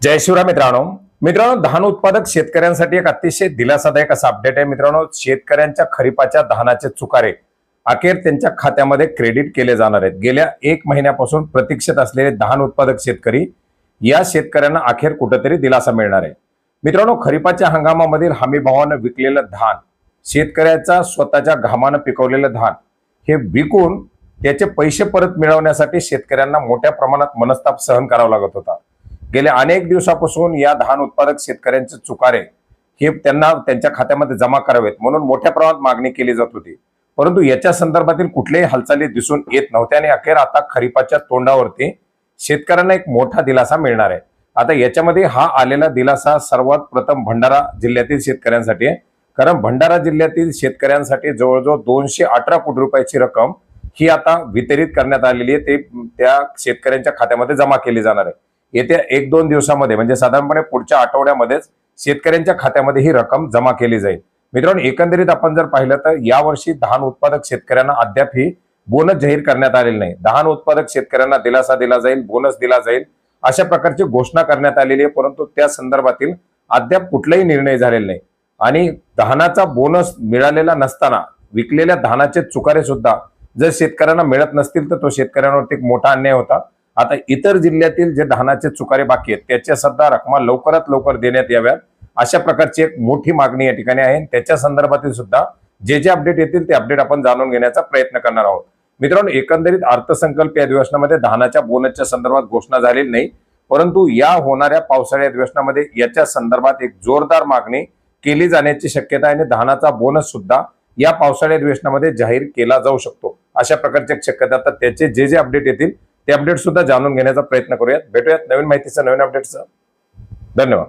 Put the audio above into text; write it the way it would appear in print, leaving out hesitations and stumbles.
जय शिवराय मित्रांनो, धान उत्पादक शेतकऱ्यांसाठी एक अतिशय दिलासादायक असा अपडेट आहे मित्रांनो। शेतकऱ्यांच्या खरीपाच्या धानाचे चुकारे अखेर त्यांच्या खात्यामध्ये क्रेडिट केले जाणार आहेत। गेल्या 1 महिन्यापासून प्रतीक्षेत असलेले धान उत्पादक शेतकरी या शेतकऱ्यांना अखेर कुठेतरी दिलासा मिळणार आहे। मित्रांनो, खरीपाच्या हंगामामधील हमी भावाने विकलेलं धान, शेतकऱ्याचा स्वतःच्या घामाने पिकवलेलं धान हे विकून त्याचे पैसे परत मिळवण्यासाठी शेतकऱ्यांना मोठ्या प्रमाणात मनस्ताप सहन करावा लागत होता। गेल्या अनेक दिवसापासून या धान उत्पादक शेतकऱ्यांचे चुकारे हे त्यांना त्यांच्या खात्यामध्ये जमा करावेत म्हणून मोठ्या प्रमाणात मागणी केली जात होती, परंतु याच्या संदर्भातील कुठल्याही हालचाली दिसून येत नव्हत्या आणि अखेर आता खरीपाच्या तोंडावरती शेतकऱ्यांना एक मोठा दिलासा मिळणार आहे। आता याच्यामध्ये हा आलेला दिलासा सर्वात प्रथम भंडारा जिल्ह्यातील शेतकऱ्यांसाठी आहे, कारण भंडारा जिल्ह्यातील शेतकऱ्यांसाठी जवळजवळ 218 कोटी रुपयाची रक्कम ही आता वितरित करण्यात आलेली आहे। ते त्या शेतकऱ्यांच्या खात्यामध्ये जमा केली जाणार आहे। येत्या 1-2 दिवसामध्ये म्हणजे साधारणपणे पुढच्या आठवड्यामध्येच शेतकऱ्यांच्या खात्यामध्ये ही रक्कम जमा केली जाईल। मित्रांनो, एकंदरीत आपण जर पाहिलं तर यावर्षी धान उत्पादक शेतकऱ्यांना अद्याप ही बोनस जाहीर करण्यात आलेली नाही। धान उत्पादक शेतकऱ्यांना दिलासा दिला जाईल, बोनस दिला जाईल अशा प्रकारची घोषणा करण्यात आलेली आहे, परंतु त्या संदर्भातील अद्याप कुठलाही निर्णय झालेला नाही। आणि धानाचा बोनस मिळालेला नसताना विकलेल्या धानाचे चुकारे सुद्धा जर शेतकऱ्यांना मिळत नसतील तर तो शेतकऱ्यांवरती एक मोठा अन्याय होता। आता इतर जिल्ह्यातील जे धानाचे चुकारे बाकी आहेत त्याच्या सुद्धा रकमा लवकरात लवकर देण्यात याव्यात अशा प्रकारची एक मोठी मागणी या ठिकाणी आहे। त्याच्या संदर्भातील सुद्धा जे अपडेट येतील ते अपडेट आपण जाणून घेण्याचा प्रयत्न करणार आहोत। मित्रांनो, एकंदरीत अर्थसंकल्पीय अधिवेशनामध्ये धानाच्या बोनसच्या संदर्भात घोषणा झालेली नाही, परंतु या होणाऱ्या पावसाळी अधिवेशनामध्ये याच्या संदर्भात एक जोरदार मागणी केली जाण्याची शक्यता आहे आणि धानाचा बोनस सुद्धा या पावसाळी अधिवेशनामध्ये जाहीर केला जाऊ शकतो अशा प्रकारची एक शक्यता। तर त्याचे जे अपडेट येतील ते अपडेट सुद्धा जाणून घेण्याचा प्रयत्न करूयात। भेटूयात नवीन माहितीचा नवीन अपडेटचा। धन्यवाद।